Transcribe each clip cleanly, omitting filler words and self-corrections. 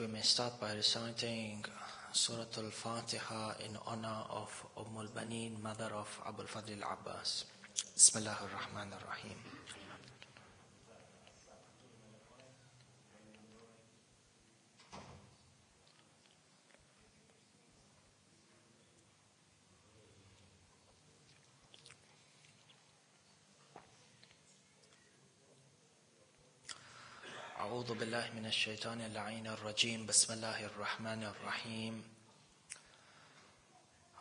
we may start by reciting Surah Al-Fatiha in honor of al-Baneen, mother of Abu al-Fadl al-Abbas. Bismillah ar-Rahman ar-Rahim. أعوذ بالله من الشيطان اللعين الرجيم بسم الله الرحمن الرحيم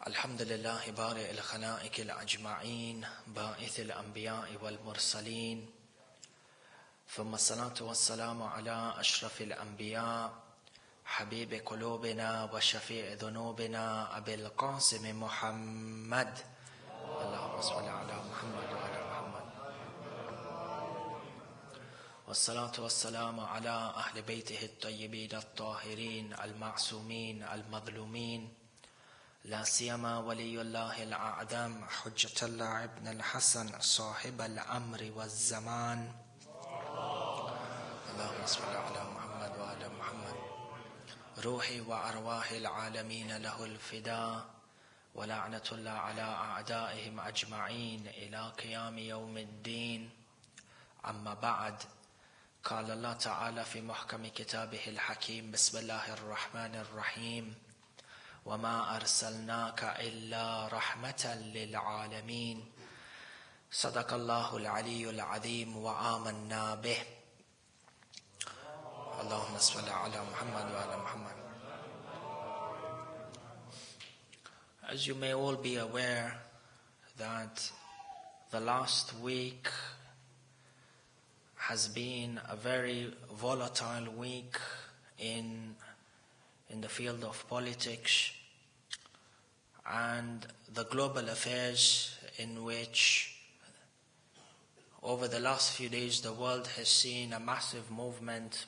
الحمد لله بارئ الخلائق الأجمعين باعث الأنبياء والمرسلين ثم الصلاة والسلام على أشرف الأنبياء حبيب قلوبنا وشفيع ذنوبنا أبي القاسم محمد اللهم صل على محمد وعلى محمد والصلاة والسلام على أهل بيته الطيبين الطاهرين المعصومين المظلومين لا سيما ولي الله الأعظم حجة الله ابن الحسن صاحب الأمر والزمان اللهم صل على محمد وعلى محمد روحي وأرواح العالمين له الفداء ولعنة الله على أعدائهم أجمعين إلى قيام يوم الدين أما بعد قال الله تعالى في محكم كتابه الحكيم بسم الله الرحمن الرحيم وما أرسلناك إلا رحمة للعالمين صدق الله العلي العظيم وآمنا به اللهم صل على محمد وعلى محمد. As you may all be aware that the last week has been a very volatile week in the field of politics and the global affairs, in which over the last few days the world has seen a massive movement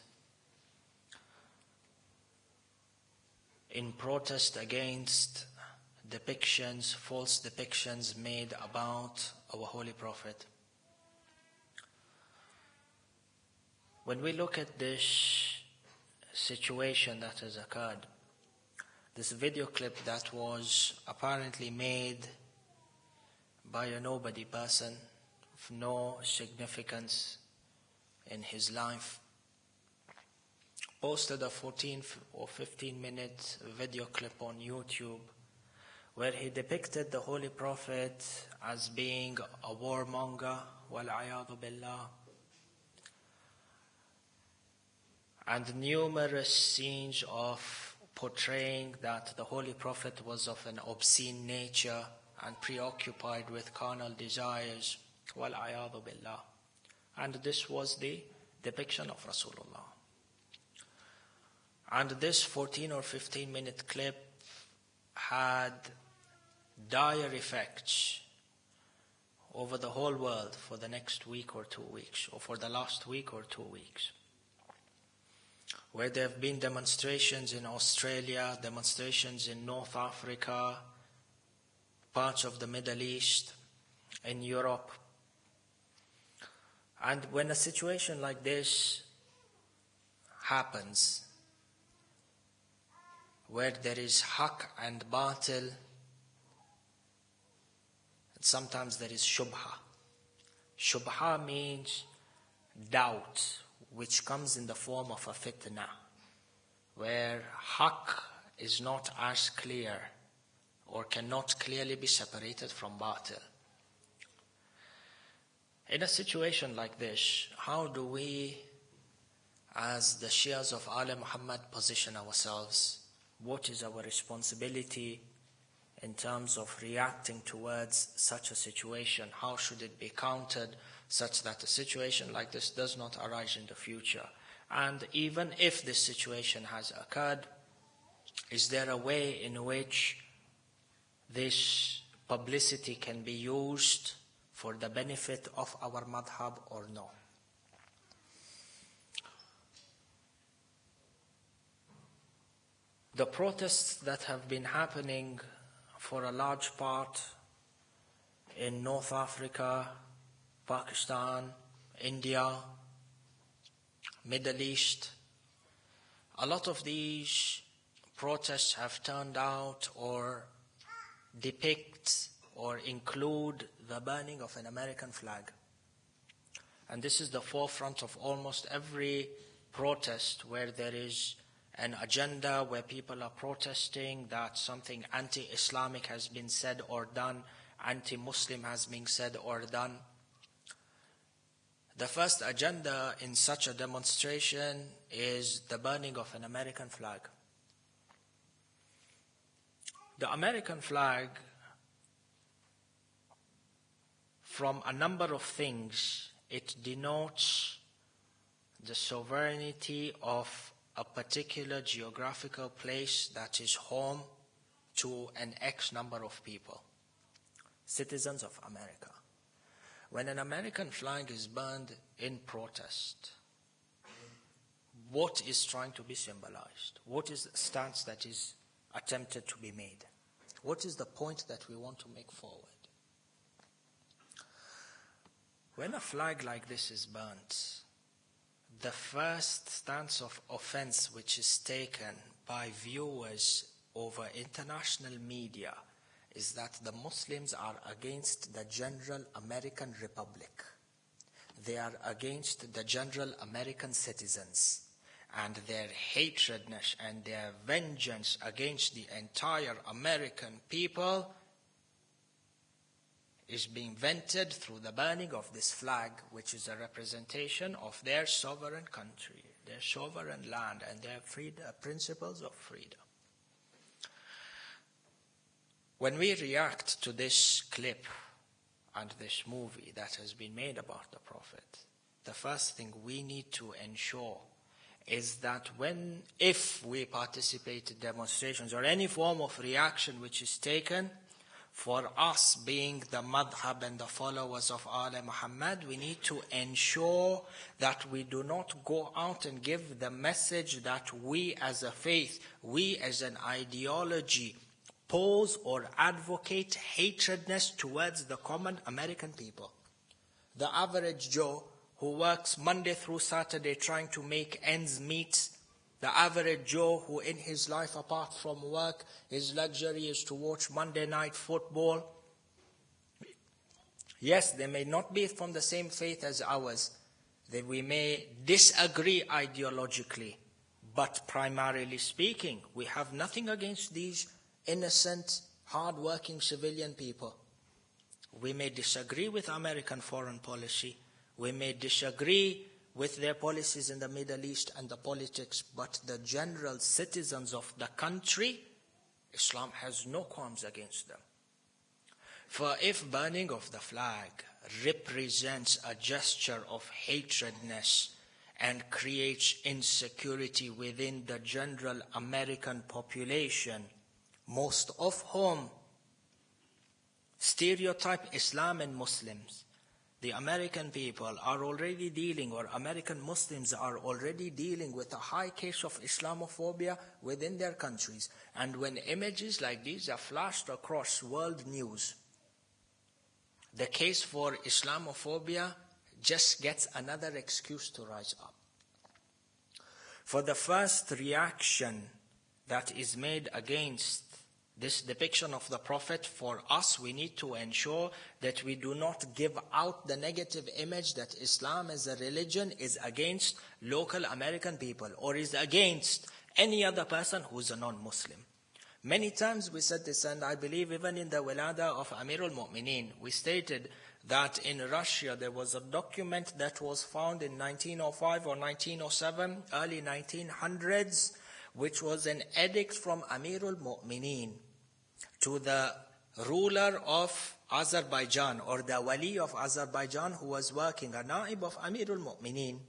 in protest against depictions, false depictions made about our Holy Prophet. When we look at this situation that has occurred, this video clip that was apparently made by a nobody person of no significance in his life, posted a 14 or 15 minute video clip on YouTube where he depicted the Holy Prophet as being a warmonger, wal-'ayadhu billah, and numerous scenes of portraying that the Holy Prophet was of an obscene nature and preoccupied with carnal desires, wal-'ayadhu billah. And this was the depiction of Rasulullah. And this 14 or 15 minute clip had dire effects over the whole world for the next week or 2 weeks, or for the last week or 2 weeks, where there have been demonstrations in Australia, demonstrations in North Africa, parts of the Middle East, in Europe. And when a situation like this happens, where there is haq and batil, and sometimes there is shubha. Shubha means doubt, which comes in the form of a fitna, where haq is not as clear or cannot clearly be separated from batil. In a situation like this, how do we, as the Shias of Ali Muhammad, position ourselves? What is our responsibility in terms of reacting towards such a situation? How should it be countered such that a situation like this does not arise in the future? And even if this situation has occurred, is there a way in which this publicity can be used for the benefit of our madhab or no? The protests that have been happening for a large part in North Africa, Pakistan, India, Middle East, A lot of these protests have turned out or depict or include the burning of an American flag. And this is the forefront of almost every protest where there is an agenda, where people are protesting that something anti-Islamic has been said or done, anti-Muslim has been said or done. The first agenda in such a demonstration is the burning of an American flag. The American flag, from a number of things, it denotes the sovereignty of a particular geographical place that is home to an X number of people, citizens of America. When an American flag is burned in protest, what is trying to be symbolized? What is the stance that is attempted to be made? What is the point that we want to make forward? When a flag like this is burnt, the first stance of offense which is taken by viewers over international media is that the Muslims are against the general American Republic. They are against the general American citizens, and their hatredness and their vengeance against the entire American people is being vented through the burning of this flag, which is a representation of their sovereign country, their sovereign land, and their principles of freedom. When we react to this clip and this movie that has been made about the Prophet, the first thing we need to ensure is that if we participate in demonstrations or any form of reaction which is taken, for us being the madhab and the followers of Ali Muhammad, we need to ensure that we do not go out and give the message that we as a faith, we as an ideology, pose or advocate hatredness towards the common American people. The average Joe who works Monday through Saturday trying to make ends meet, the average Joe who in his life apart from work, his luxury is to watch Monday night football. Yes, they may not be from the same faith as ours. We may disagree ideologically, but primarily speaking, we have nothing against these innocent, hard-working civilian people. We may disagree with American foreign policy. We may disagree with their policies in the Middle East and the politics, but the general citizens of the country, Islam has no qualms against them. For if burning of the flag represents a gesture of hatredness and creates insecurity within the general American population, most of whom stereotype Islam and Muslims, the American people are already dealing, or American Muslims are already dealing with a high case of Islamophobia within their countries. And when images like these are flashed across world news, the case for Islamophobia just gets another excuse to rise up. For the first reaction that is made against this depiction of the Prophet, for us, we need to ensure that we do not give out the negative image that Islam as a religion is against local American people or is against any other person who is a non-Muslim. Many times we said this, and I believe even in the Wilada of Amirul Mu'mineen, we stated that in Russia there was a document that was found in 1905 or 1907, early 1900s, which was an edict from Amirul Mu'mineen to the ruler of Azerbaijan, or the Wali of Azerbaijan, who was working, a Naib of Amirul Mu'mineen.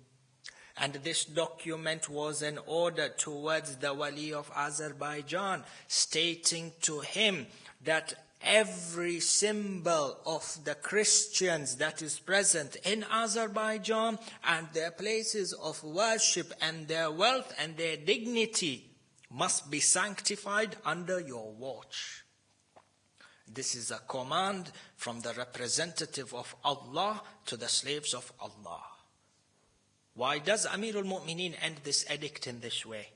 And this document was an order towards the Wali of Azerbaijan, stating to him that every symbol of the Christians that is present in Azerbaijan and their places of worship and their wealth and their dignity must be sanctified under your watch. This is a command from the representative of Allah to the slaves of Allah. Why does Amirul Mu'mineen end this edict in this way?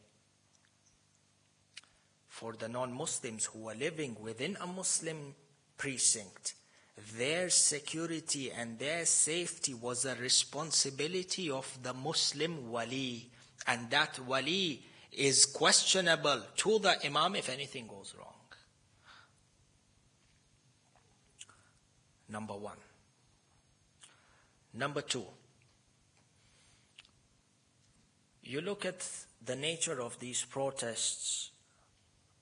for the non-Muslims who were living within a Muslim precinct, their security and their safety was a responsibility of the Muslim wali. And that wali is questionable to the imam if anything goes wrong. Number one. Number two, you look at the nature of these protests.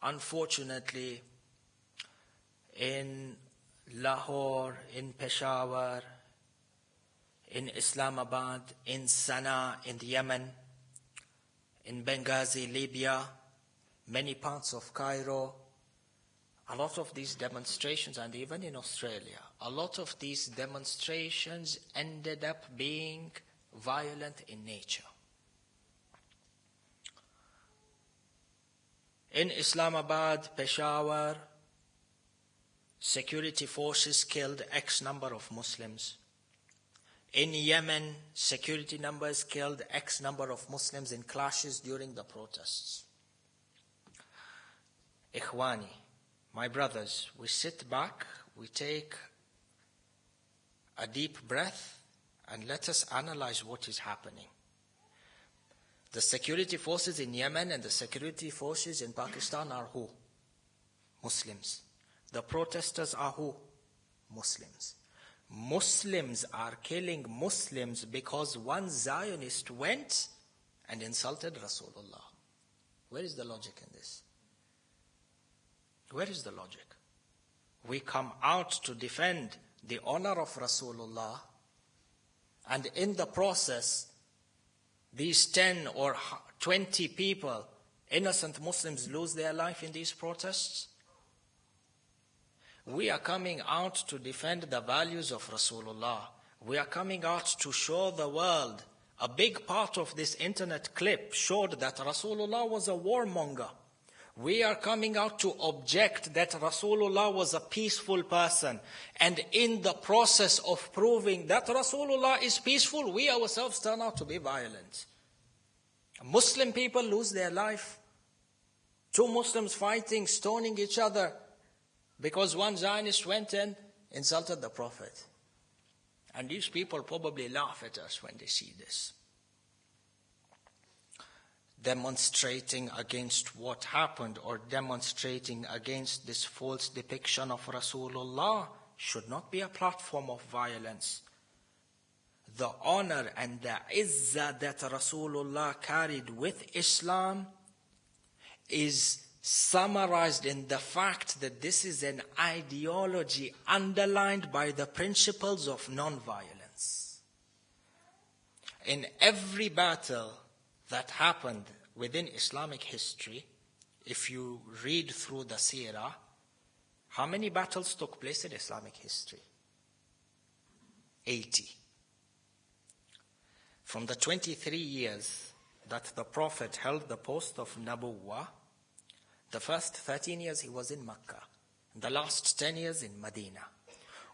Unfortunately, in Lahore, in Peshawar, in Islamabad, in Sana'a, in Yemen, in Benghazi, Libya, many parts of Cairo, a lot of these demonstrations, and even in Australia, a lot of these demonstrations ended up being violent in nature. In Islamabad, Peshawar, security forces killed X number of Muslims. In Yemen, security numbers killed X number of Muslims in clashes during the protests. Ikhwani, my brothers, we sit back, we take a deep breath, and let us analyze what is happening. The security forces in Yemen and the security forces in Pakistan are who? Muslims. The protesters are who? Muslims. Muslims are killing Muslims because one Zionist went and insulted Rasulullah. Where is the logic in this? Where is the logic? We come out to defend the honor of Rasulullah, and in the process, these 10 or 20 people, innocent Muslims, lose their life in these protests. We are coming out to defend the values of Rasulullah. We are coming out to show the world. A big part of this internet clip showed that Rasulullah was a warmonger. We are coming out to object that Rasulullah was a peaceful person. And in the process of proving that Rasulullah is peaceful, we ourselves turn out to be violent. Muslim people lose their life. 2 Muslims fighting, stoning each other, because one Zionist went and insulted the Prophet. And these people probably laugh at us when they see this. Demonstrating against what happened or demonstrating against this false depiction of Rasulullah should not be a platform of violence. The honor and the izzah that Rasulullah carried with Islam is summarized in the fact that this is an ideology underlined by the principles of non-violence. In every battle that happened within Islamic history, if you read through the seerah, how many battles took place in Islamic history? 80. From the 23 years that the Prophet held the post of Nabuwwah, the first 13 years he was in Mecca, the last 10 years in Medina.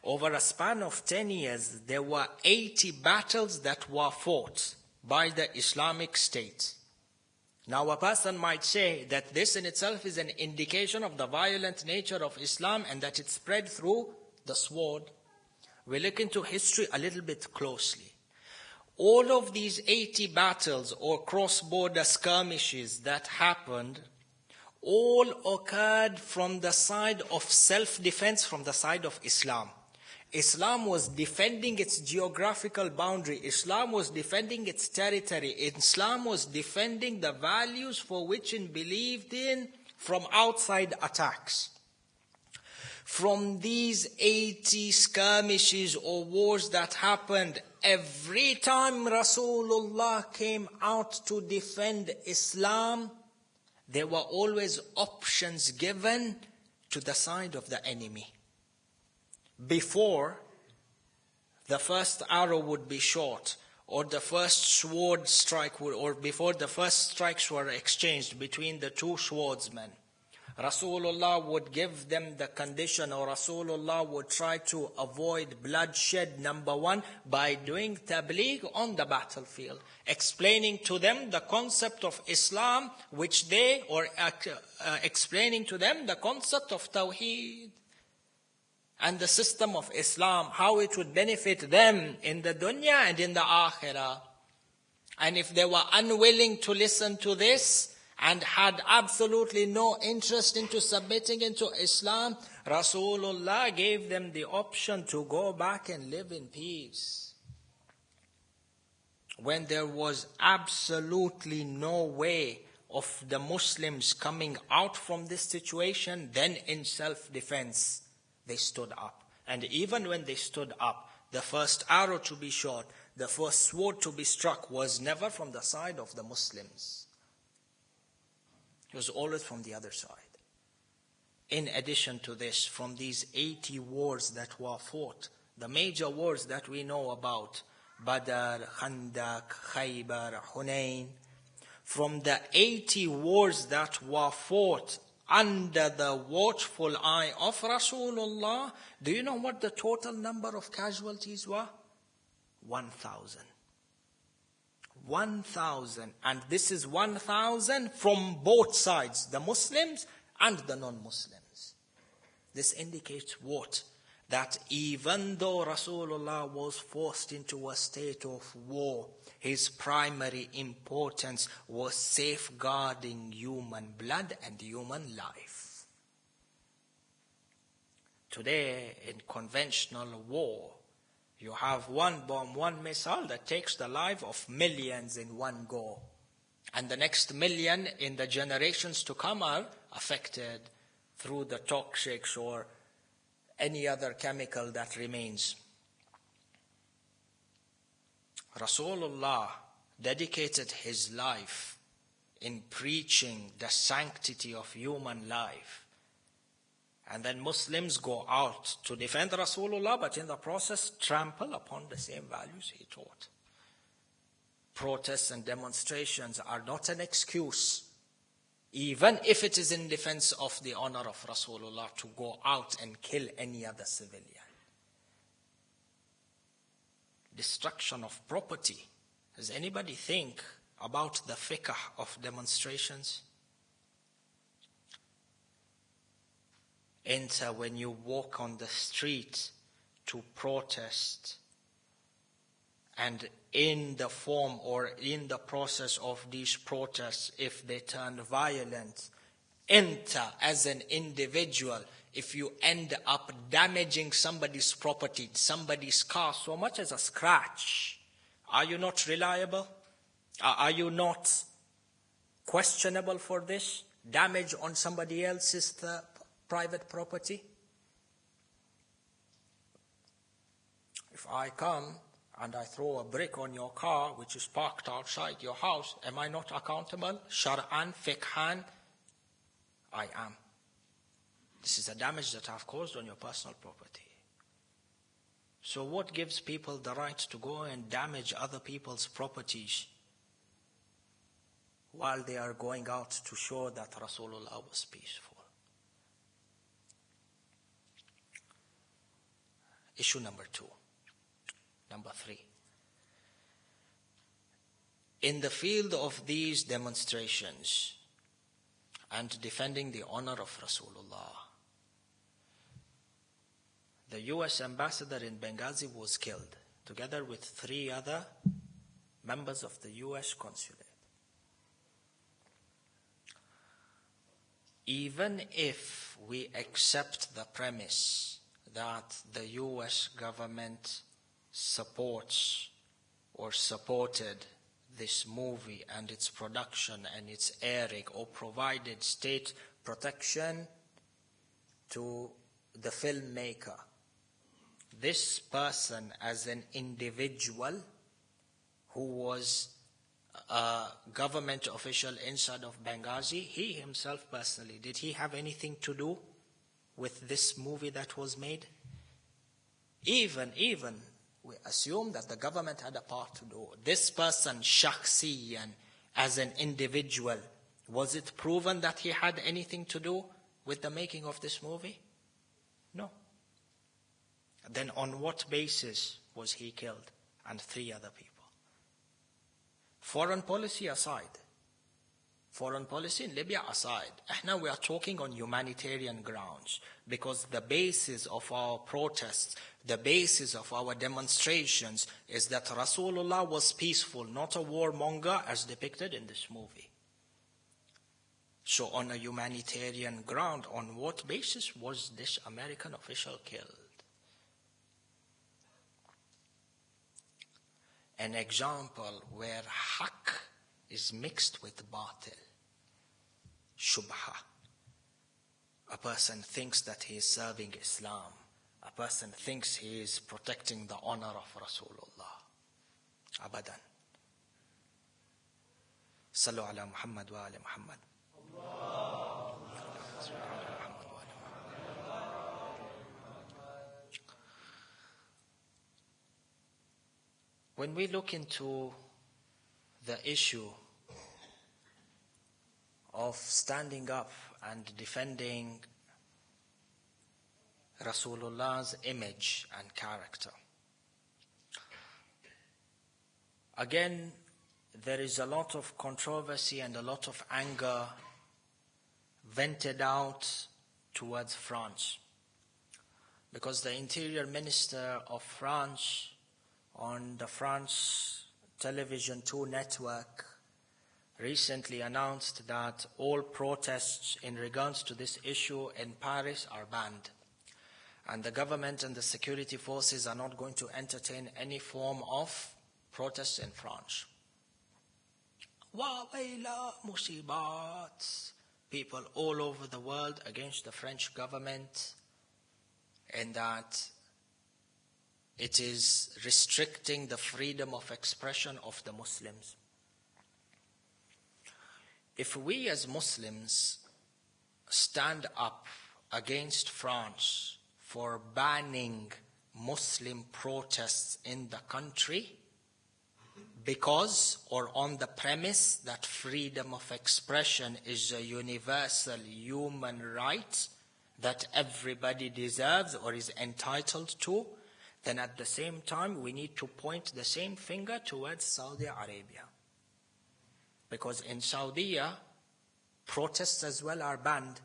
Over a span of 10 years, there were 80 battles that were fought by the Islamic State. Now a person might say that this in itself is an indication of the violent nature of Islam and that it spread through the sword. We look into history a little bit closely. All of these 80 battles or cross-border skirmishes that happened all occurred from the side of self-defense, from the side of Islam. Islam was defending its geographical boundary. Islam was defending its territory. Islam was defending the values for which it believed in from outside attacks. From these 80 skirmishes or wars that happened, every time Rasulullah came out to defend Islam, there were always options given to the side of the enemy. Before the first arrow would be shot, or the first sword strike would, or before the first strikes were exchanged between the 2 swordsmen, Rasulullah would give them the condition, or Rasulullah would try to avoid bloodshed, number one, by doing tabligh on the battlefield, explaining to them the concept of Islam, explaining to them the concept of Tawheed and the system of Islam, how it would benefit them in the dunya and in the akhirah. And if they were unwilling to listen to this, and had absolutely no interest into submitting into Islam, Rasulullah gave them the option to go back and live in peace. When there was absolutely no way of the Muslims coming out from this situation, then in self-defense, they stood up. And even when they stood up, the first arrow to be shot, the first sword to be struck was never from the side of the Muslims. It was always from the other side. In addition to this, from these 80 wars that were fought, the major wars that we know about, Badr, Khandaq, Khaybar, Hunayn, from the 80 wars that were fought under the watchful eye of Rasulullah, do you know what the total number of casualties were? 1,000. 1,000, and this is 1,000 from both sides, the Muslims and the non-Muslims. This indicates what? That even though Rasulullah was forced into a state of war, his primary importance was safeguarding human blood and human life. Today, in conventional war, you have one bomb, one missile that takes the life of millions in one go. And the next million in the generations to come are affected through the toxics or any other chemical that remains. Rasulullah dedicated his life in preaching the sanctity of human life. And then Muslims go out to defend Rasulullah, but in the process trample upon the same values he taught. Protests and demonstrations are not an excuse, even if it is in defense of the honor of Rasulullah, to go out and kill any other civilian. Destruction of property. Does anybody think about the fiqh of demonstrations? Enter when you walk on the street to protest, and in the form or in the process of these protests, if they turn violent, enter as an individual. If you end up damaging somebody's property, somebody's car, so much as a scratch, are you not reliable? Are you not questionable for this? Damage on somebody else's private property? If I come and I throw a brick on your car which is parked outside your house, am I not accountable? Shar'an, fiqhan, I am. This is the damage that I've caused on your personal property. So what gives people the right to go and damage other people's properties while they are going out to show that Rasulullah was peaceful? Issue number 2. Number 3. In the field of these demonstrations and defending the honor of Rasulullah, the US ambassador in Benghazi was killed, together with 3 other members of the US consulate. Even if we accept the premise that the US government supports or supported this movie and its production and its airing, or provided state protection to the filmmaker, this person as an individual who was a government official inside of Benghazi, he himself personally, did he have anything to do with this movie that was made? Even we assume that the government had a part to do. This person, shakhsiyan, as an individual, was it proven that he had anything to do? with the making of this movie? No. Then on what basis was he killed and 3 other people? Foreign policy aside, foreign policy in Libya aside, now we are talking on humanitarian grounds, because the basis of our protests, the basis of our demonstrations is that Rasulullah was peaceful, not a warmonger as depicted in this movie. So on a humanitarian ground, on what basis was this American official killed? An example where haqq is mixed with batil. Shubha. A person thinks that he is serving Islam. A person thinks he is protecting the honor of Rasulullah. Abadan. Sallu ala Muhammad wa ala Muhammad. When we look into the issue of standing up and defending Rasulullah's image and character, again, there is a lot of controversy and a lot of anger vented out towards France, because the Interior Minister of France on the France Television 2 network recently announced that all protests in regards to this issue in Paris are banned, and the government and the security forces are not going to entertain any form of protests in France. Wa wayla musibat. People all over the world against the French government, and that it is restricting the freedom of expression of the Muslims. If we as Muslims stand up against France for banning Muslim protests in the country because or on the premise that freedom of expression is a universal human right that everybody deserves or is entitled to, then at the same time we need to point the same finger towards Saudi Arabia. Because in Saudi, protests as well are banned.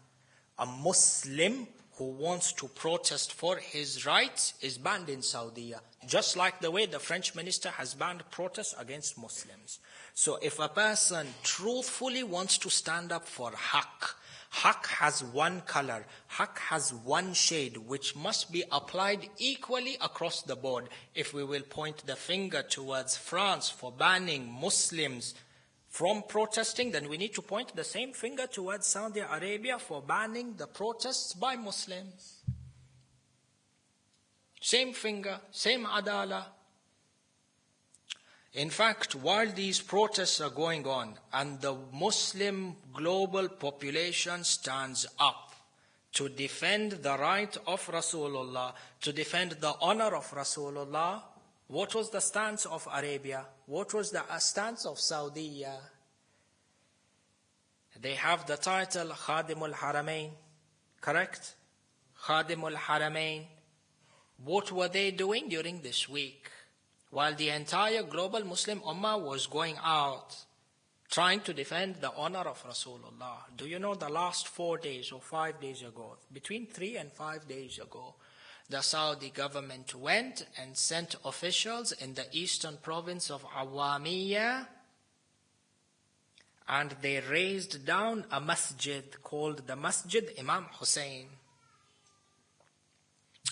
A Muslim who wants to protest for his rights is banned in Saudi, just like the way the French minister has banned protests against Muslims. So if a person truthfully wants to stand up for haqq, haqq has one color, haqq has one shade, which must be applied equally across the board. If we will point the finger towards France for banning Muslims from protesting, then we need to point the same finger towards Saudi Arabia for banning the protests by Muslims. Same finger, same adala. In fact, while these protests are going on and the Muslim global population stands up to defend the right of Rasulullah, to defend the honor of Rasulullah, what was the stance of Arabia? What was the stance of Saudi? They have the title Khadimul Haramain, correct? Khadimul Haramain. What were they doing during this week? While the entire global Muslim Ummah was going out, trying to defend the honor of Rasulullah. Do you know the last 4 days or 5 days ago, between 3 and 5 days ago, the Saudi government went and sent officials in the eastern province of Awamiya, and they raised down a masjid called the Masjid Imam Hussein.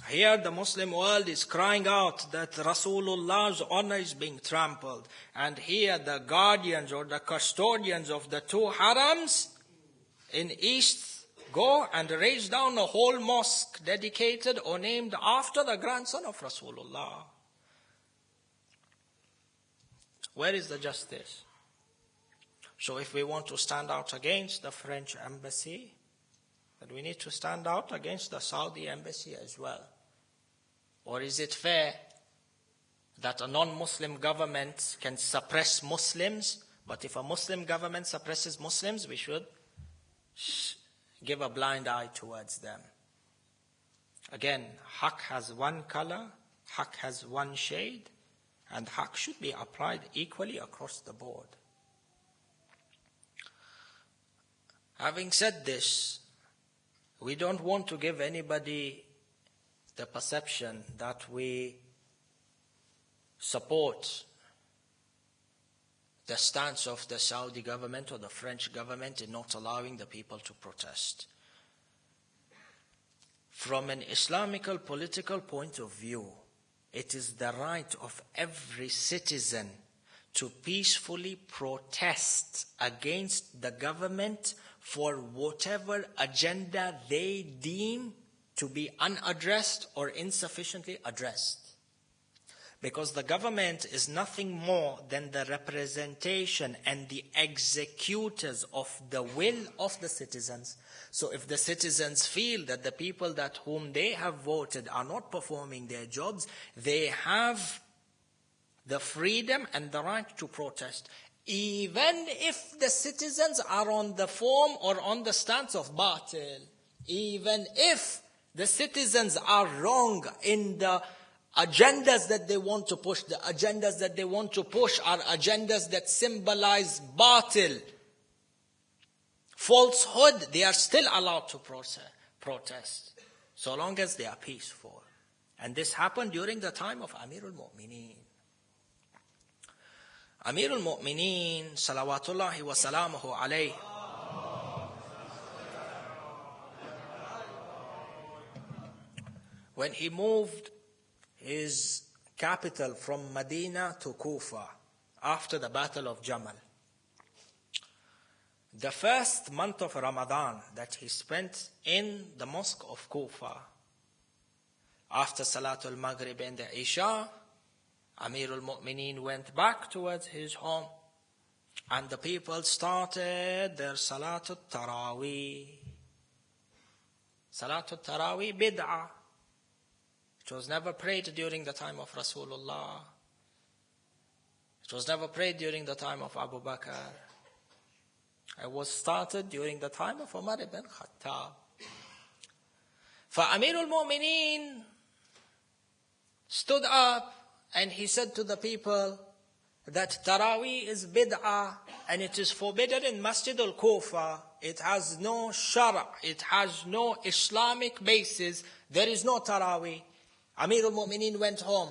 Here the Muslim world is crying out that Rasulullah's honor is being trampled. And here the guardians or the custodians of the 2 harams in east go and raise down a whole mosque dedicated or named after the grandson of Rasulullah. Where is the justice? So if we want to stand out against the French embassy, then we need to stand out against the Saudi embassy as well. Or is it fair that a non-Muslim government can suppress Muslims, but if a Muslim government suppresses Muslims, we should give a blind eye towards them. Again, haqq has one color, haqq has one shade, and haqq should be applied equally across the board. Having said this, we don't want to give anybody the perception that we support the stance of the Saudi government or the French government in not allowing the people to protest. From an Islamical political point of view, it is the right of every citizen to peacefully protest against the government for whatever agenda they deem to be unaddressed or insufficiently addressed. Because the government is nothing more than the representation and the executors of the will of the citizens. So if the citizens feel that the people that whom they have voted are not performing their jobs, they have the freedom and the right to protest. Even if the citizens are on the form or on the stance of batil, even if the citizens are wrong in the agendas that they want to push, the agendas that they want to push are agendas that symbolize batil, falsehood, they are still allowed to protest, so long as they are peaceful. And this happened during the time of Amirul Mu'mineen. Amirul Mu'mineen, salawatullahi wa salamuhu alayhi, when he moved his capital from Medina to Kufa after the Battle of Jamal, the first month of Ramadan that he spent in the mosque of Kufa, after Salatul Maghrib and the Isha, Amirul Mu'mineen went back towards his home, and the people started their Salatul Taraweeh. Salatul Taraweeh bid'ah. It was never prayed during the time of Rasulullah. It was never prayed during the time of Abu Bakr. It was started during the time of Umar ibn Khattab. Amirul Mu'mineen stood up and he said to the people that Taraweeh is bid'ah and it is forbidden in Masjid al-Kufa. It has no shara', it has no Islamic basis. There is no Taraweeh. Amirul Mu'mineen went home.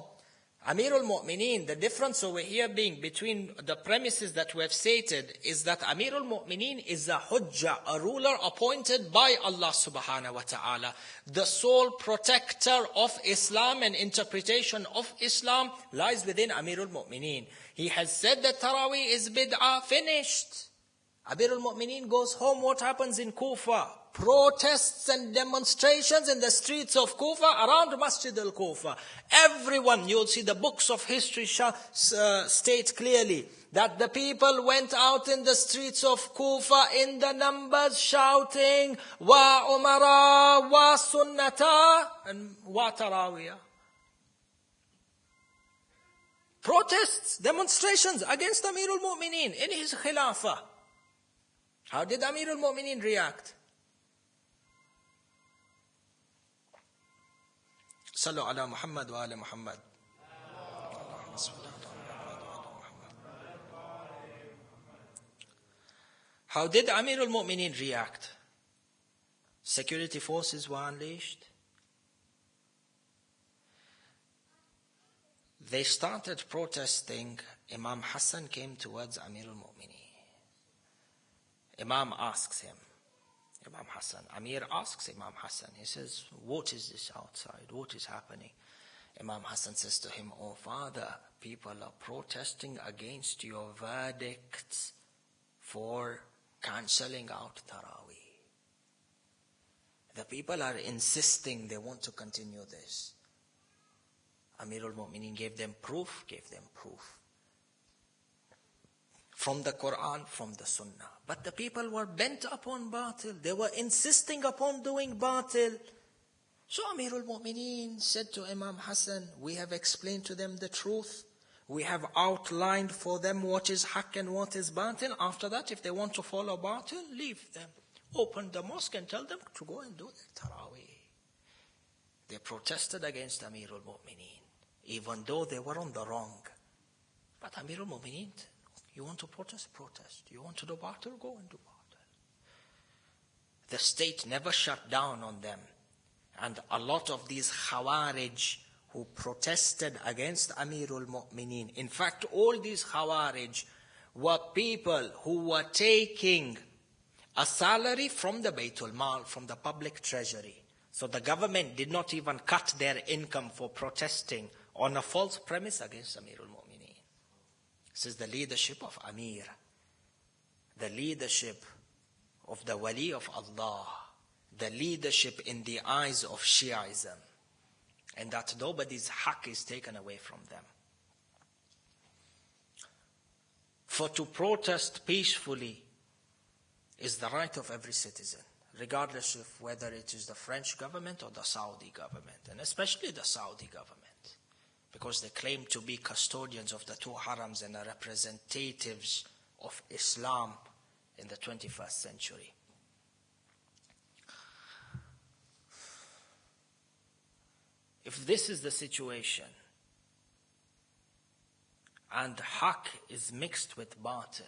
Amirul Mu'mineen, the difference over here being between the premises that we have stated is that Amirul Mu'mineen is a hujjah, a ruler appointed by Allah subhanahu wa ta'ala. The sole protector of Islam and interpretation of Islam lies within Amirul Mu'mineen. He has said that Taraweeh is bid'ah, finished. Amirul Mu'mineen goes home. What happens in Kufa? Protests and demonstrations in the streets of Kufa, around Masjid al-Kufa. Everyone, you'll see the books of history state clearly that the people went out in the streets of Kufa in the numbers shouting, Wa Umara, Wa Sunnata, and Wa Tarawiyah. Protests, demonstrations against Amirul Mu'mineen in his Khilafah. How did Amirul Mu'mineen react? Sallu ala Muhammad wa ala Muhammad. How did Amirul Mu'mineen react? Security forces were unleashed. They started protesting. Imam Hassan came towards Amirul Mu'mineen. Imam asks him, Imam Hassan, Amir asks Imam Hassan, he says, what is this outside? What is happening? Imam Hassan says to him, oh father, people are protesting against your verdicts for cancelling out Taraweeh. The people are insisting they want to continue this. Amirul Mu'mineen gave them proof. From the Quran, from the Sunnah. But the people were bent upon batil. They were insisting upon doing batil. So Amirul Mu'mineen said to Imam Hassan, we have explained to them the truth. We have outlined for them what is haqq and what is batil. After that, if they want to follow batil, leave them. open the mosque and tell them to go and do their Taraweeh. They protested against Amirul Mu'mineen, even though they were on the wrong. But Amirul Mu'mineen, you want to protest? Protest. You want to do battle? Go and do battle. The state never shut down on them. And a lot of these Khawarij who protested against Amirul Mu'mineen, in fact, all these Khawarij were people who were taking a salary from the Baytul Mal, from the public treasury. So the government did not even cut their income for protesting on a false premise against Amirul Mu'mineen. This is the leadership of Amir, the leadership of the Wali of Allah, the leadership in the eyes of Shiaism, and that nobody's haqq is taken away from them. For to protest peacefully is the right of every citizen, regardless of whether it is the French government or the Saudi government, and especially the Saudi government, because they claim to be custodians of the two harams and are representatives of Islam in the 21st century. If this is the situation, and haqq is mixed with batil,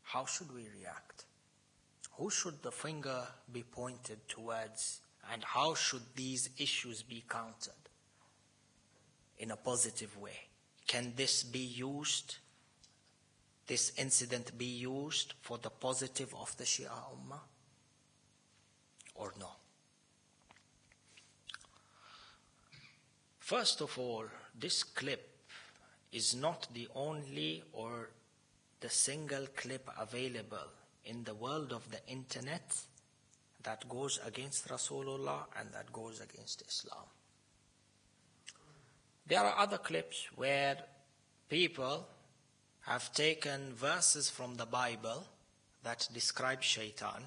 how should we react? Who should the finger be pointed towards, and how should these issues be countered in a positive way? Can this be used, this incident be used for the positive of the Shia Ummah, or no? First of all, this clip is not the only or the single clip available in the world of the internet that goes against Rasulullah and that goes against Islam. There are other clips where people have taken verses from the Bible that describe shaitan,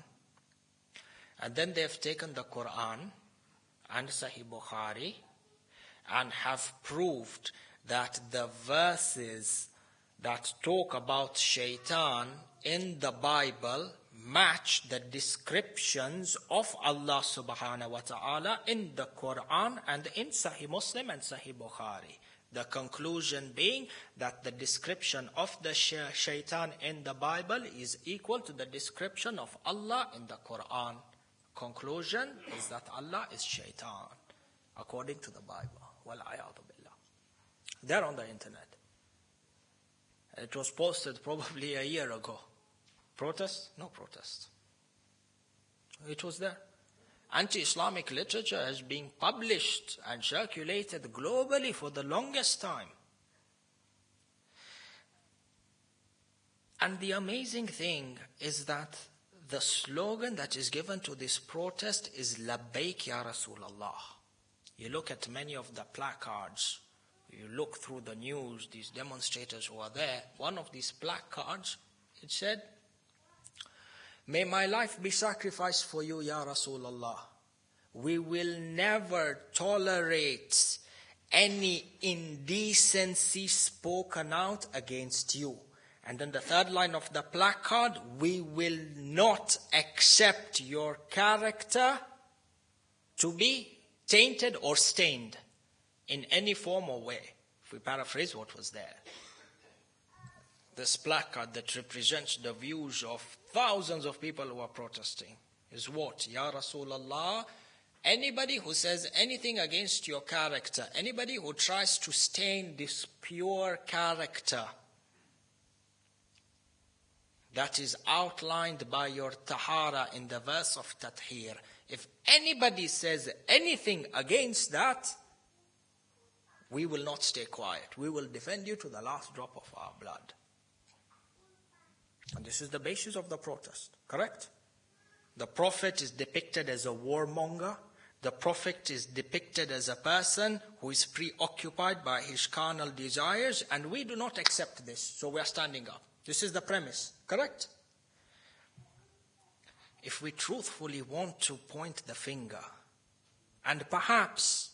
and then they've taken the Quran and Sahih Bukhari and have proved that the verses that talk about shaitan in the Bible match the descriptions of Allah subhanahu wa ta'ala in the Quran and in Sahih Muslim and Sahih Bukhari. The conclusion being that the description of the shaitan in the Bible is equal to the description of Allah in the Quran. Conclusion is that Allah is shaitan, according to the Bible. Wal-'ayadu billah. They're on the internet. It was posted probably a year ago. Protest? No protest. It was there. Anti-Islamic literature has been published and circulated globally for the longest time. And the amazing thing is that the slogan that is given to this protest is Labbaik Ya Rasulallah. You look at many of the placards, you look through the news, these demonstrators who are there, one of these placards, it said, "May my life be sacrificed for you, Ya Rasulallah. We will never tolerate any indecency spoken out against you." And then the third line of the placard, "We will not accept your character to be tainted or stained in any form or way." If we paraphrase what was there. This placard that represents the views of thousands of people who are protesting is what? Ya Rasulallah, anybody who says anything against your character, anybody who tries to stain this pure character that is outlined by your tahara in the verse of Tathir, if anybody says anything against that, we will not stay quiet. We will defend you to the last drop of our blood. And this is the basis of the protest, correct? The Prophet is depicted as a warmonger. The Prophet is depicted as a person who is preoccupied by his carnal desires, and we do not accept this, so we are standing up. This is the premise, correct? If we truthfully want to point the finger, and perhaps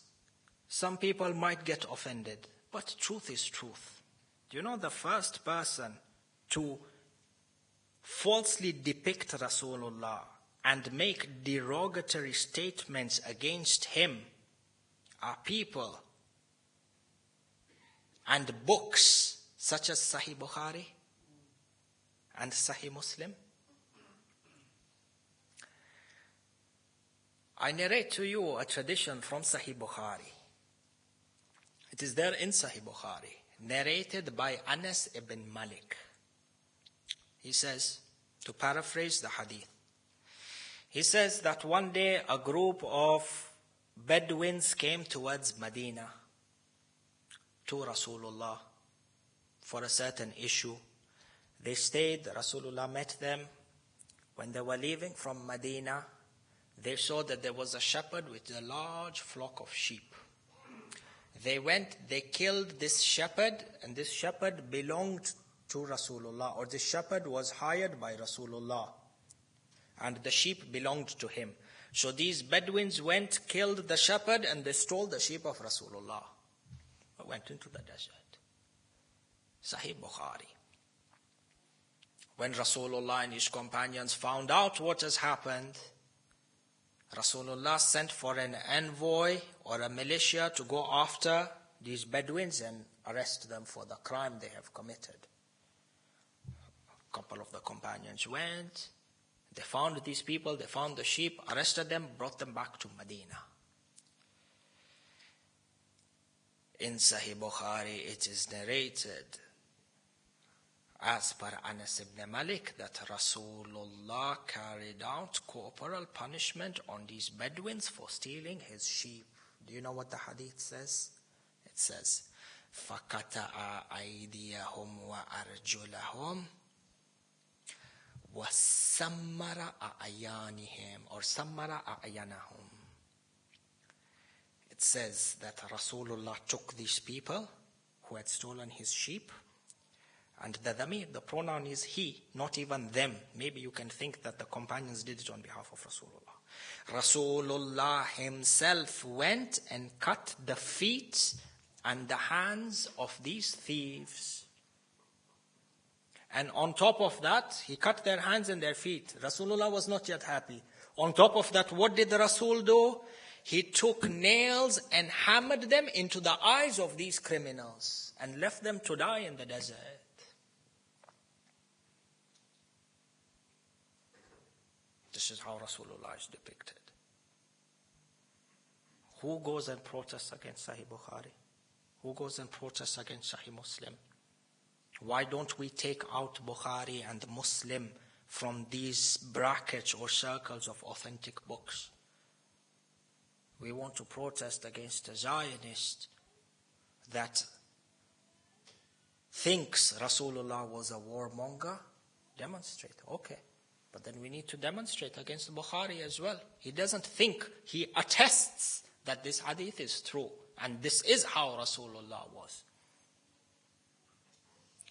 some people might get offended, but truth is truth. Do you know the first person to falsely depict Rasulullah and make derogatory statements against him are people and books such as Sahih Bukhari and Sahih Muslim. I narrate to you a tradition from Sahih Bukhari. It is there in Sahih Bukhari, narrated by Anas ibn Malik. He says, to paraphrase the hadith, he says that one day a group of Bedouins came towards Medina to Rasulullah for a certain issue. They stayed, Rasulullah met them. When they were leaving from Medina, they saw that there was a shepherd with a large flock of sheep. They went, they killed this shepherd, and this shepherd belonged to Rasulullah, or this shepherd was hired by Rasulullah, and the sheep belonged to him. So these Bedouins went, killed the shepherd, and they stole the sheep of Rasulullah. They went into the desert. Sahih Bukhari. When Rasulullah and his companions found out what has happened, Rasulullah sent for an envoy or a militia to go after these Bedouins and arrest them for the crime they have committed. A couple of the companions went, they found these people, they found the sheep, arrested them, brought them back to Medina. In Sahih Bukhari, it is narrated as per Anas ibn Malik that Rasulullah carried out corporal punishment on these Bedouins for stealing his sheep. Do you know what the hadith says? It says, فَقَطَعَ أَيْدِيَهُمْ وَأَرْجُلَهُمْ وَسَمَّرَ أَعْيَانِهِمْ or سَمَّرَ أَعْيَانَهُمْ. It says that Rasulullah took these people who had stolen his sheep, and the dhamir, the pronoun is he, not even them. Maybe you can think that the companions did it on behalf of Rasulullah. Rasulullah himself went and cut the feet and the hands of these thieves. And on top of that, he cut their hands and their feet. Rasulullah was not yet happy. On top of that, what did the Rasul do? He took nails and hammered them into the eyes of these criminals and left them to die in the desert. This is how Rasulullah is depicted. Who goes and protests against Sahih Bukhari? Who goes and protests against Sahih Muslim? Why don't we take out Bukhari and Muslim from these brackets or circles of authentic books? We want to protest against a Zionist that thinks Rasulullah was a warmonger. Demonstrate, okay. But then we need to demonstrate against Bukhari as well. He doesn't think, he attests that this hadith is true. And this is how Rasulullah was.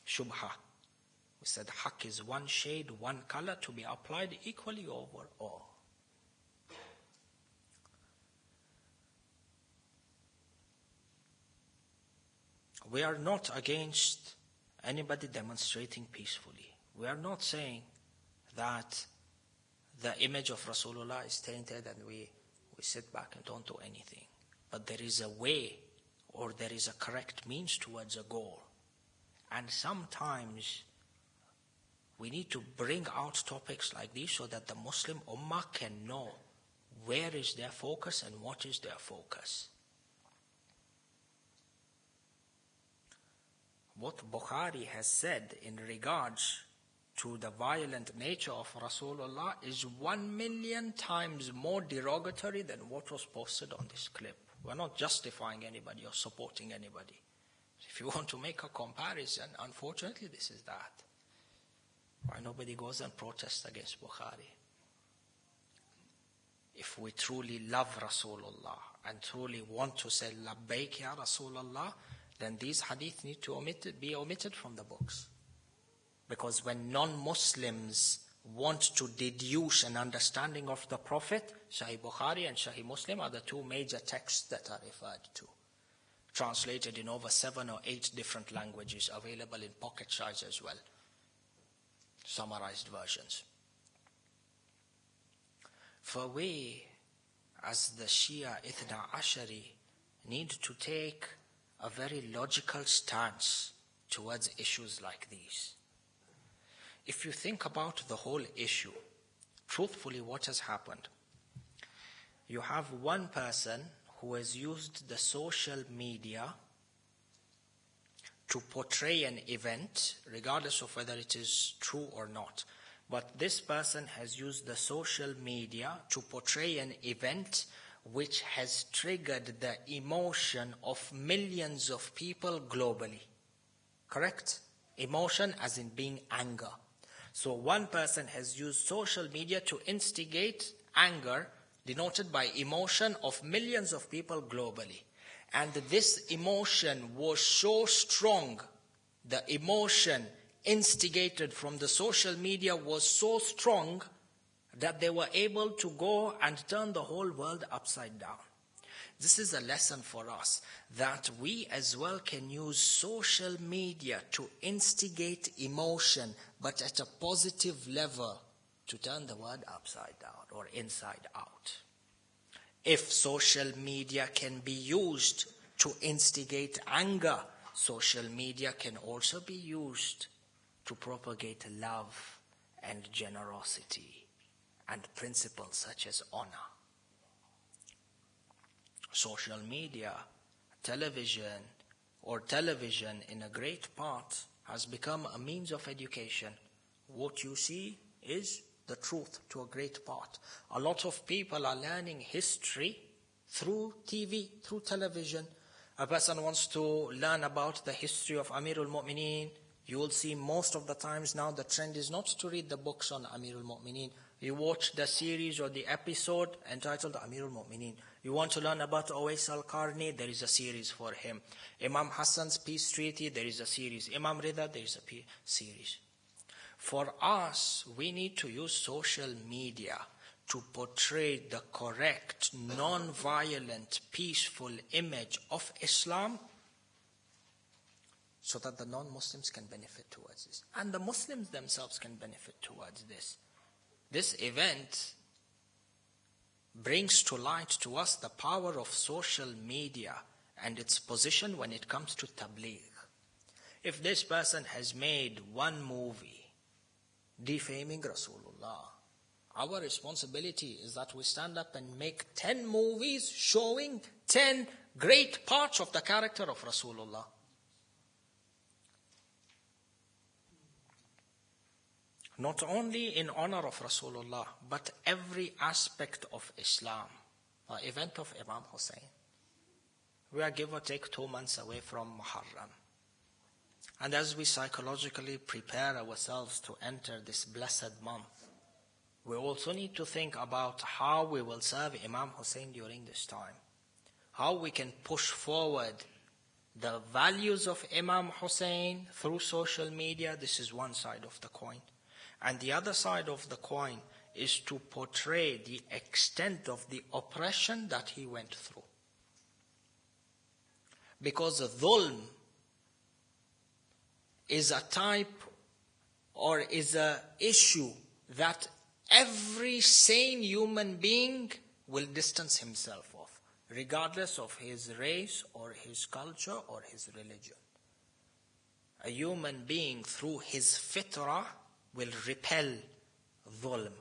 Shubha. We said haqq is one shade, one color to be applied equally over all. We are not against anybody demonstrating peacefully. We are not saying that the image of Rasulullah is tainted and we sit back and don't do anything. But there is a way, or there is a correct means towards a goal. And sometimes we need to bring out topics like these so that the Muslim Ummah can know where is their focus and what is their focus. What Bukhari has said in regards to the violent nature of Rasulullah is 1,000,000 times more derogatory than what was posted on this clip. We're not justifying anybody or supporting anybody. If you want to make a comparison, unfortunately this is that. Why nobody goes and protests against Bukhari? If we truly love Rasulullah and truly want to say Labbaik Ya Rasulullah, then these hadith need to be omitted from the books. Because when non-Muslims want to deduce an understanding of the Prophet, Sahih Bukhari and Sahih Muslim are the two major texts that are referred to. Translated in over 7 or 8 different languages, available in pocket size as well. summarized versions. For we, as the Shia Ithna Ashari, need to take a very logical stance towards issues like these. If you think about the whole issue, truthfully what has happened? You have one person who has used the social media to portray an event, regardless of whether it is true or not. But this person has used the social media to portray an event which has triggered the emotion of millions of people globally. Correct? Emotion as in being anger. So one person has used social media to instigate anger, denoted by emotion of millions of people globally. And this emotion was so strong, the emotion instigated from the social media was so strong that they were able to go and turn the whole world upside down. This is a lesson for us, that we as well can use social media to instigate emotion, but at a positive level, to turn the world upside down or inside out. If social media can be used to instigate anger, social media can also be used to propagate love and generosity and principles such as honor. Social media, television in a great part has become a means of education. What you see is the truth to a great part. A lot of people are learning history through TV, through television. A person wants to learn about the history of Amirul Mu'mineen. You will see most of the times now the trend is not to read the books on Amirul Mu'mineen. You watch the series or the episode entitled Amirul Mu'mineen. You want to learn about Uwais al-Qarni, there is a series for him. Imam Hassan's peace treaty, there is a series. Imam Rida, there is a series. For us, we need to use social media to portray the correct, non-violent, peaceful image of Islam, so that the non-Muslims can benefit towards this. And the Muslims themselves can benefit towards this. This event brings to light to us the power of social media and its position when it comes to tabligh. If this person has made one movie defaming Rasulullah, our responsibility is that we stand up and make 10 movies showing 10 great parts of the character of Rasulullah. Not only in honor of Rasulullah, but every aspect of Islam. The event of Imam Hussein. We are give or take 2 months away from Muharram. And as we psychologically prepare ourselves to enter this blessed month, we also need to think about how we will serve Imam Hussein during this time. How we can push forward the values of Imam Hussein through social media. This is one side of the coin. And the other side of the coin is to portray the extent of the oppression that he went through. Because dhulm is a type or is an issue that every sane human being will distance himself of, regardless of his race or his culture or his religion. A human being through his fitrah will repel dhulm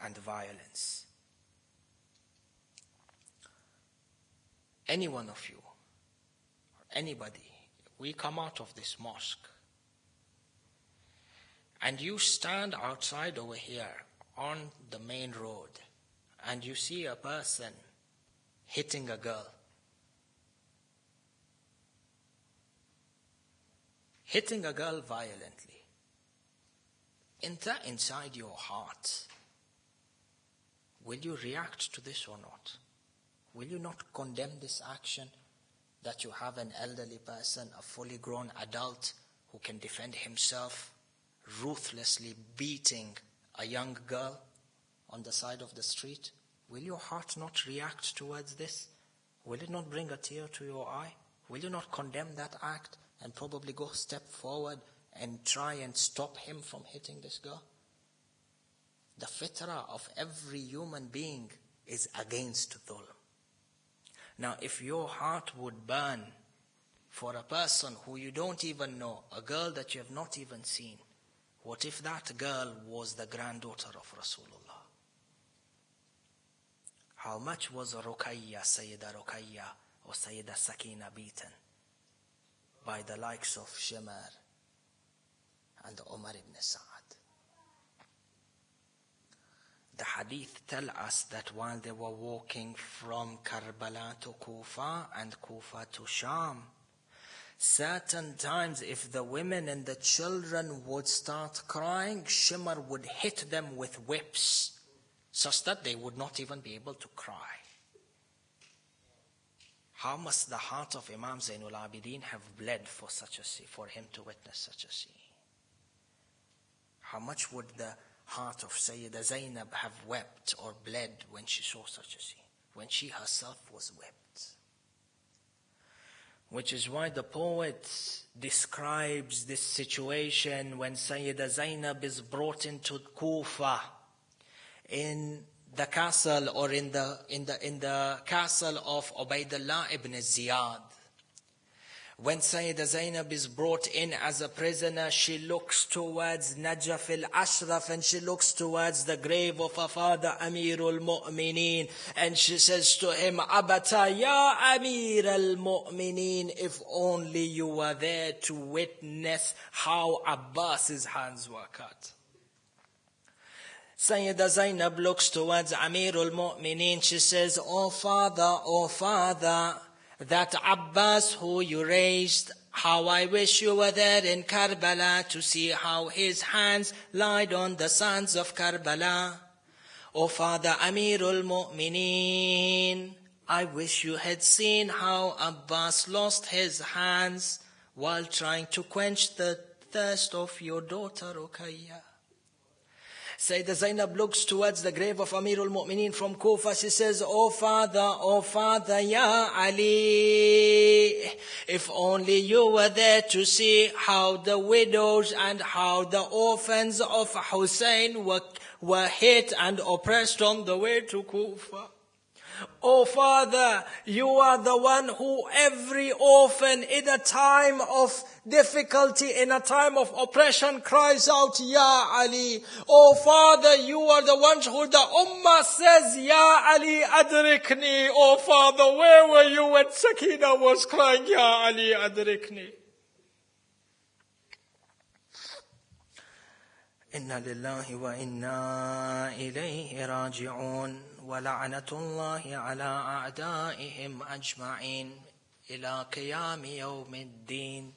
and violence. Any one of you, or anybody, we come out of this mosque and you stand outside over here on the main road and you see a person hitting a girl. Hitting a girl violently. Inside your heart, will you react to this or not? Will you not condemn this action, that you have an elderly person, a fully grown adult who can defend himself, ruthlessly beating a young girl on the side of the street? Will your heart not react towards this? Will it not bring a tear to your eye? Will you not condemn that act and probably go step forward and try and stop him from hitting this girl? The fitrah of every human being is against dhulm. Now, if your heart would burn for a person who you don't even know, a girl that you have not even seen, what if that girl was the granddaughter of Rasulullah? How much was Ruqayya, Sayyida Ruqayya or Sayyida Sakina beaten by the likes of Shimar and Umar ibn Sa'ad? The hadith tell us that while they were walking from Karbala to Kufa and Kufa to Sham, certain times if the women and the children would start crying, Shimar would hit them with whips, such that they would not even be able to cry. How must the heart of Imam Zainul Abidin have bled for such a scene, for him to witness such a scene? How much would the heart of Sayyida Zainab have wept or bled when she saw such a scene, when she herself was wept? Which is why the poet describes this situation when Sayyida Zainab is brought into Kufa in the castle or in the castle of Ubaidullah ibn Ziyad. When Sayyida Zainab is brought in as a prisoner, she looks towards Najaf al-Ashraf and she looks towards the grave of her father Amirul Mu'mineen, and she says to him, Abata ya Amir al-Mu'mineen, if only you were there to witness how Abbas's hands were cut. Sayyida Zainab looks towards Amirul Mu'mineen. She says, oh father, that Abbas who you raised, how I wish you were there in Karbala to see how his hands lied on the sons of Karbala. O Father Amirul Mu'mineen, I wish you had seen how Abbas lost his hands while trying to quench the thirst of your daughter Ruqayya. Sayyida Zainab looks towards the grave of Amirul Mu'mineen from Kufa. She says, oh father, ya Ali, if only you were there to see how the widows and how the orphans of Hussein were hit and oppressed on the way to Kufa. Oh Father, you are the one who every orphan in a time of difficulty, in a time of oppression cries out, Ya Ali. Oh Father, you are the one who the Ummah says, Ya Ali adrikni. Oh Father, where were you when Sakina was crying, Ya Ali adrikni? Inna lillahi wa inna ilayhi raji'un. ولعنة الله على أعدائهم أجمعين إلى قيام يوم الدين.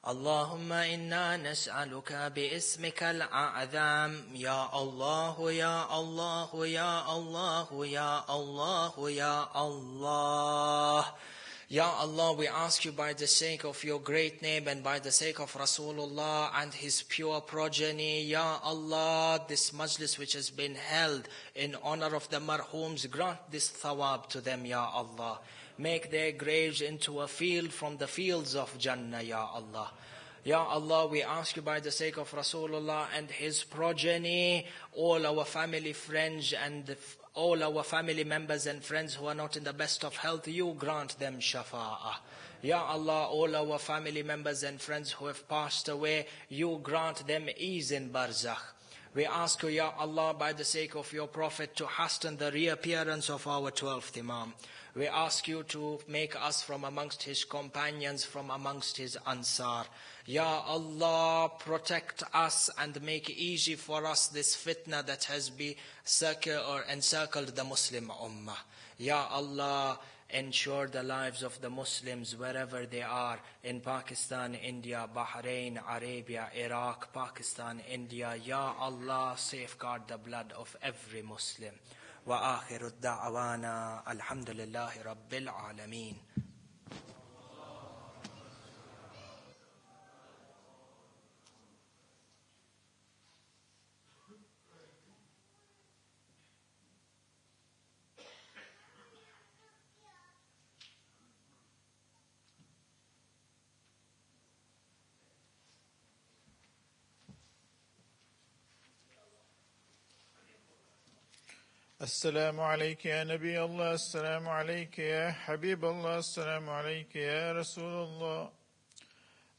اللهم إنا نسألك باسمك الأعظم يا الله يا الله يا الله يا الله يا الله. Ya Allah, we ask you by the sake of your great name and by the sake of Rasulullah and his pure progeny, Ya Allah, this majlis which has been held in honor of the marhooms, grant this thawab to them, Ya Allah. Make their graves into a field from the fields of Jannah, Ya Allah. Ya Allah, we ask you by the sake of Rasulullah and his progeny, all our family, friends and all our family members and friends who are not in the best of health, you grant them shafa'ah. Ya Allah, all our family members and friends who have passed away, you grant them ease in barzakh. We ask you, Ya Allah, by the sake of your Prophet, to hasten the reappearance of our 12th Imam. We ask you to make us from amongst his companions, from amongst his Ansar. Ya Allah, protect us and make easy for us this fitna that has encircled the Muslim Ummah. Ya Allah, ensure the lives of the Muslims wherever they are, in Pakistan, India, Bahrain, Arabia, Iraq, Pakistan, India. Ya Allah, safeguard the blood of every Muslim. وآخر الدعوانا الحمد لله رب العالمين. السلام عليك يا نبي الله، السلام عليك يا حبيب الله، السلام عليك يا رسول الله،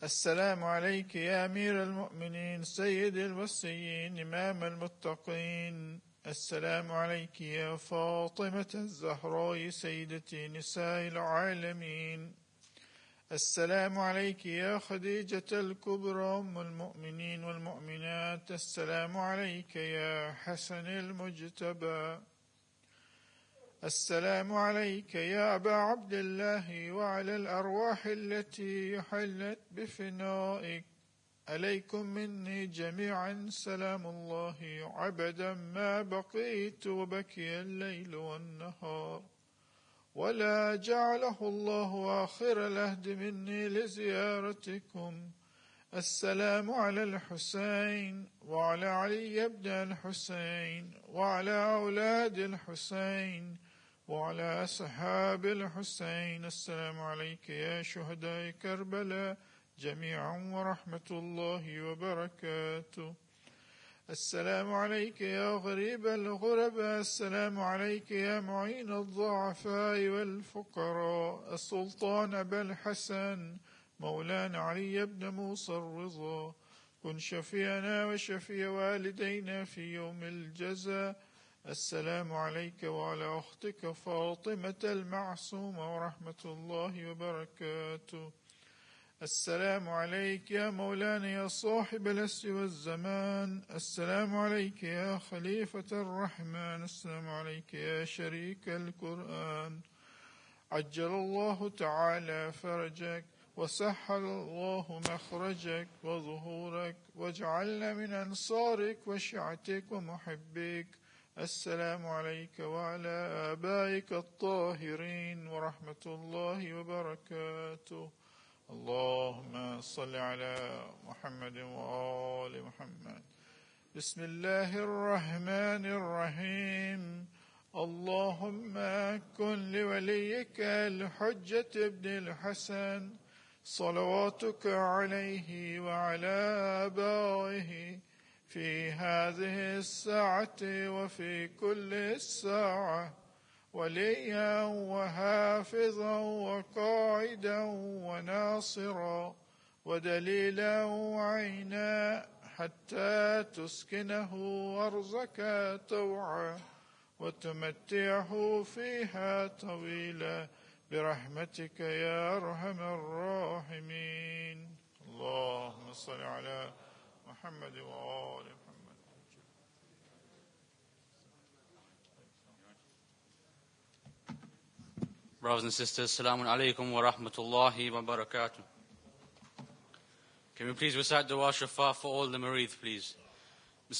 السلام عليك يا أمير المؤمنين سيد الوصيين إمام المتقين، السلام عليك يا فاطمة الزهراء سيدة نساء العالمين، السلام عليك يا خديجة الكبرى أم المؤمنين والمؤمنات، السلام عليك يا حسن المجتبى، السلام عليك يا أبا عبد الله وعلى الأرواح التي حلت بفنائك، عليكم مني جميعا سلام الله عبدا ما بقيت وبكي الليل والنهار، ولا جعله الله آخر العهد مني لزيارتكم، السلام على الحسين وعلى علي بن الحسين وعلى أولاد الحسين وعلى أصحاب الحسين، السلام عليك يا شهداء كربلاء جميعا ورحمة الله وبركاته، السلام عليك يا غريب الغرباء، السلام عليك يا معين الضعفاء والفقراء، السلطان أبا الحسن مولانا علي بن موسى الرضا، كن شفيعنا وشفيع والدينا في يوم الجزاء، السلام عليك وعلى أختك فاطمة المعصومة ورحمة الله وبركاته، السلام عليك يا مولانا يا صاحب الأسر والزمان، السلام عليك يا خليفة الرحمن، السلام عليك يا شريك القرآن، عجل الله تعالى فرجك وسهل الله مخرجك وظهورك واجعلنا من أنصارك وشيعتك ومحبيك، السلام عليك وعلى آبائك الطاهرين ورحمة الله وبركاته، اللهم صل على محمد وآل محمد. بسم الله الرحمن الرحيم. اللهم كن لوليك الحجة ابن الحسن صلواتك عليه وعلى آبائه في هذه الساعة وفي كل الساعة وليا وحافظا وقائدا وناصرا ودليلا وعينا حتى تسكنه أرضك طوعا وتمتعه فيها طويلا برحمتك يا أرحم الراحمين. اللهم صل على محمد وآل محمد. Brothers and sisters, Assalamu alaikum wa rahmatullahi wa barakatuh. Can we please recite Dua Shafa for all the Marid, please?